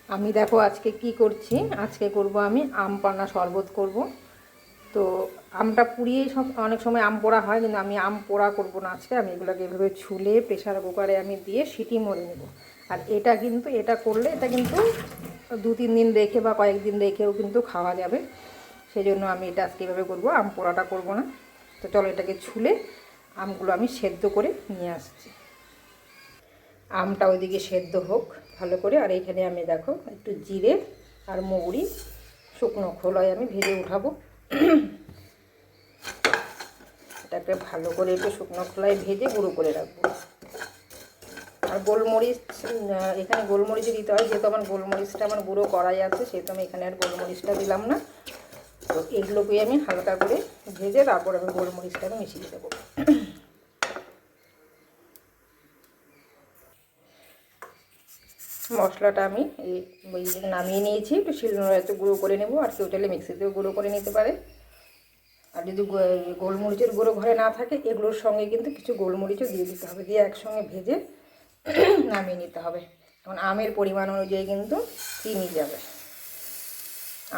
আমি দেখো আজকে কি করছি। আজকে করব আমি আম পান্না শরবত করব। তো আমটা পুড়িয়েই সব অনেক সময় আম পোড়া হয়, কিন্তু আমি আম পোড়া করব না আজকে। আমি এগুলোকে এভাবে ছুলে প্রেশার কুকারে আমি দিয়ে সিটি মরে নেব। আর এটা করলে এটা কিন্তু 2-3 দিন রেখে বা কয়েকদিন রেখেও কিন্তু খাওয়া যাবে। সেই জন্য আমি এটা আজকে এভাবে করবো, আম পোড়াটা করব না। তো চলো এটাকে ছুলে আমগুলো আমি সেদ্ধ করে নিয়ে আসছি। আমটা ওইদিকে সেদ্ধ হোক ভালো করে। আর এইখানে আমি দেখো একটু জিরে আর মৌরি শুকনো খোলায় আমি ভেজে উঠাবো। এটাকে ভালো করে একটু শুকনো খোলায় ভেজে গুঁড়ো করে রাখবো। আর গোলমরিচ, এখানে গোলমরিচ দিতে হয়, যেহেতু আমার গোলমরিচটা আমার গুঁড়ো করাই আছে, সেহেতু আমি এখানে আর গোলমরিচটা দিলাম না। তো এগুলোকে আমি হালকা করে ভেজে তারপর আমি গোলমরিচটাকে মিশিয়ে দেবো। মশলাটা আমি এই নামিয়ে নিয়েছি, একটু শিলনোড়াতে গুঁড়ো করে নেব। আর কেউ চাইলে মিক্সিতেও গুঁড়ো করে নিতে পারে। আর যদি গোলমরিচের গুঁড়ো ঘরে না থাকে, এগুলোর সঙ্গে কিন্তু কিছু গোলমরিচও দিয়ে দিতে হবে, দিয়ে একসঙ্গে ভেজে নামিয়ে নিতে হবে। এখন আমের পরিমাণ অনুযায়ী কিন্তু চিনি যাবে।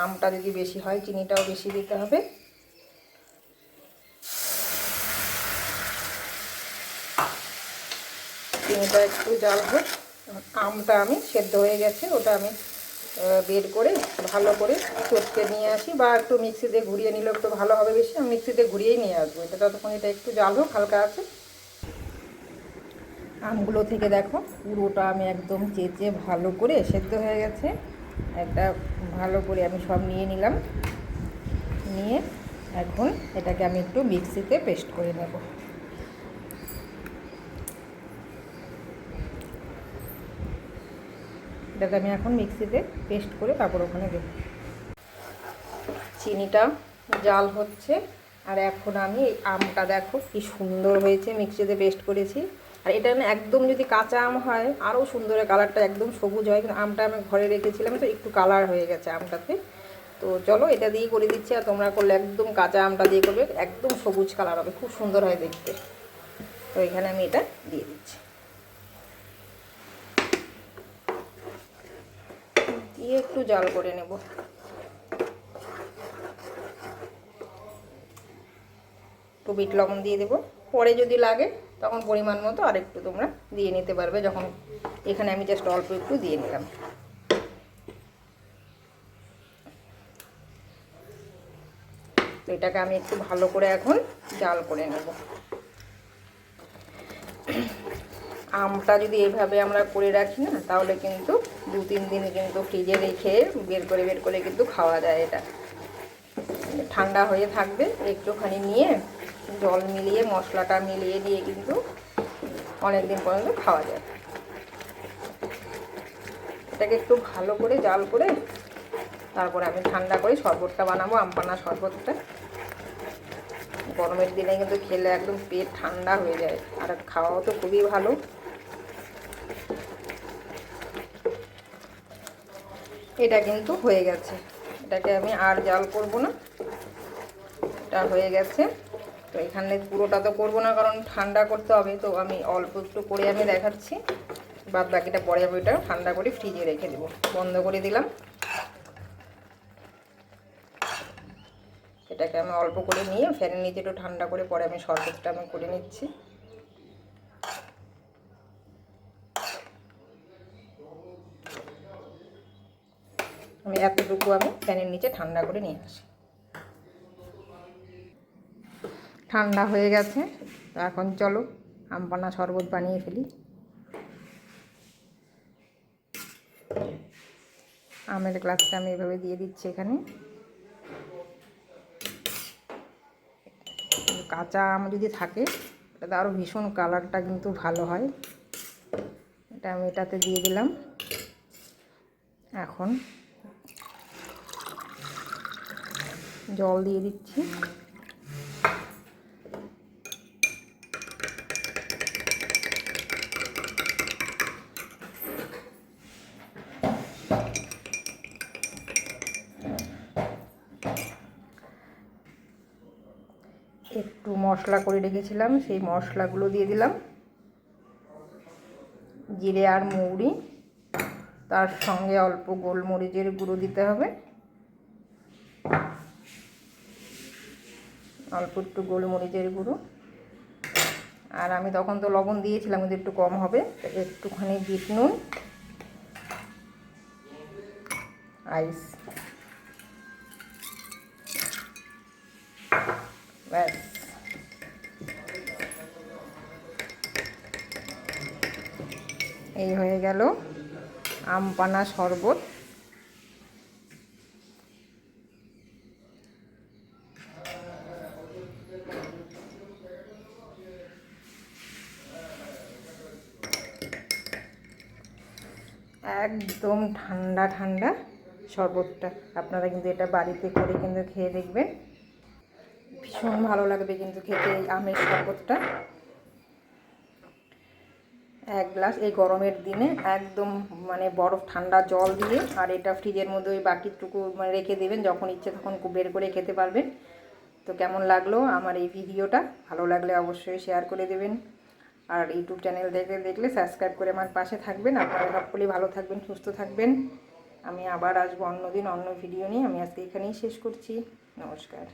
আমটা যদি বেশি হয় চিনিটাও বেশি দিতে হবে। চিনিটা একটু জাল হোক। আমটা আমি সেদ্ধ হয়ে গেছে, ওটা আমি বের করে ভালো করে চটকে নিয়ে আসি, বা একটু মিক্সিতে ঘুরিয়ে নিলে একটু ভালো হবে বেশি। আমি মিক্সিতে ঘুরিয়েই নিয়ে আসবো এটা। ততক্ষণ এটা একটু জাল হোক, হালকা আছে। আমগুলো থেকে দেখো পুরোটা আমি একদম চেঁচে ভালো করে সেদ্ধ হয়ে গেছে। একটা ভালো করে আমি সব নিয়ে নিলাম। নিয়ে এখন এটাকে আমি একটু মিক্সিতে পেস্ট করে নেব। এটাকে আমি এখন মিক্সিতে পেস্ট করে তারপর ওখানে দেব। চিনিটা জাল হচ্ছে। আর এখন আমি এই আমটা দেখো কি সুন্দর হয়েছে, মিক্সিতে পেস্ট করেছি। আর এটা না একদম যদি কাঁচা আম হয় আরও সুন্দর, কালারটা একদম সবুজ হয়, কিন্তু আমটা আমি ঘরে রেখেছিলাম তো একটু কালার হয়ে গেছে আমটাতে। তো চলো এটা দিয়েই করে দিচ্ছি। আর তোমরা করলে একদম কাঁচা আমটা দিয়ে করবে, একদম সবুজ কালার হবে, খুব সুন্দর হয় দেখতে। তো এখানে আমি এটা দিয়ে দিচ্ছি, দিয়ে একটু জাল করে নেব। একটু বিট লবণ দিয়ে দেবো, পরে যদি লাগে তখন পরিমাণ মতো আরেকটু তোমরা দিয়ে নিতে পারবে। যখন এখানে আমি জাস্ট অল্প একটু দিয়ে নিলাম। তো এটাকে আমি একটু ভালো করে এখন জাল করে নেব। আমটা যদি এইভাবে আমরা করে রাখি না, তাহলে কিন্তু 2-3 দিন কিন্তু ফ্রিজে রেখে বের করে কিন্তু খাওয়া যায়। এটা ঠান্ডা হয়ে থাকবে, একটুখানি নিয়ে জল মিলিয়ে মশলাটা মিলিয়ে দিয়ে কিন্তু অনেক দিন পর্যন্ত খাওয়া যায়। এটাকে একটু ভালো করে জাল করে তারপরে আমি ঠান্ডা করে শরবতটা বানাবো, আম পান্না শরবতটা। গরমের দিনে কিন্তু খেলে একদম পেট ঠান্ডা হয়ে যায়, আর খাওয়াও তো খুবই ভালো। এটা কিন্তু হয়ে গেছে, এটাকে আমি আর জাল করব না, এটা হয়ে গেছে। তো এখানে পুরোটা তো করবো না, কারণ ঠান্ডা করতে হবে। তো আমি অল্প একটু করে আমি দেখাচ্ছি, বাদ বাকিটা পরে আমি ওইটা ঠান্ডা করে ফ্রিজে রেখে দেবো। বন্ধ করে দিলাম। এটাকে আমি অল্প করে নিয়ে ফ্যানের নিচে একটু ঠান্ডা করে পরে আমি শরবতটা আমি করে নিচ্ছি। আমি এতটুকু আমি ফ্যানের নিচে ঠান্ডা করে নিয়ে আসি। ঠান্ডা হয়ে গেছে, তো এখন চলো আম পান্না শরবত বানিয়ে ফেলি। আমের গ্লাসটা আমি এভাবে দিয়ে দিচ্ছি এখানে। কাঁচা আম যদি থাকে এটাতে আরও ভীষণ কালারটা কিন্তু ভালো হয়। এটা আমি এটাতে দিয়ে দিলাম। এখন জল দিয়ে দিচ্ছি। একটু মশলা করে রেখেছিলাম, সেই মশলাগুলো দিয়ে দিলাম। জিরে আর মৌরি, তার সঙ্গে অল্প গোলমরিচের গুঁড়ো দিতে হবে, অল্প একটু গোলমরিচের গুঁড়ো। আর আমি তখন তো লবণ দিয়েছিলাম, কিন্তু একটু কম হবে, একটুখানি বিট নুন, আইস, ব্যাস। এই হয়ে গেল আম পানা শরবত। একদম ঠান্ডা ঠান্ডা শরবতটা, আপনারা কিন্তু এটা বাড়িতে করে কিন্তু খেয়ে দেখবেন, ভীষণ ভালো লাগবে কিন্তু খেতে এই আমের শরবতটা। এক গ্লাস এই গরমের দিনে একদম মানে বরফ ঠান্ডা জল দিয়ে, আর এটা ফ্রিজের মধ্যে ওই বাকিটুকু মানে রেখে দেবেন, যখন ইচ্ছে তখন বের করে খেতে পারবেন। তো কেমন লাগলো আমার এই ভিডিওটা? ভালো লাগলে অবশ্যই শেয়ার করে দেবেন, আর ইউটিউব চ্যানেল দেখলে সাবস্ক্রাইব করে আমার পাশে থাকবেন। আপনারা সকলেই ভালো থাকবেন, সুস্থ থাকবেন। আমি আবার আসবো অন্য দিন অন্য ভিডিও নিয়ে। আমি আজকে এখানেই শেষ করছি। নমস্কার।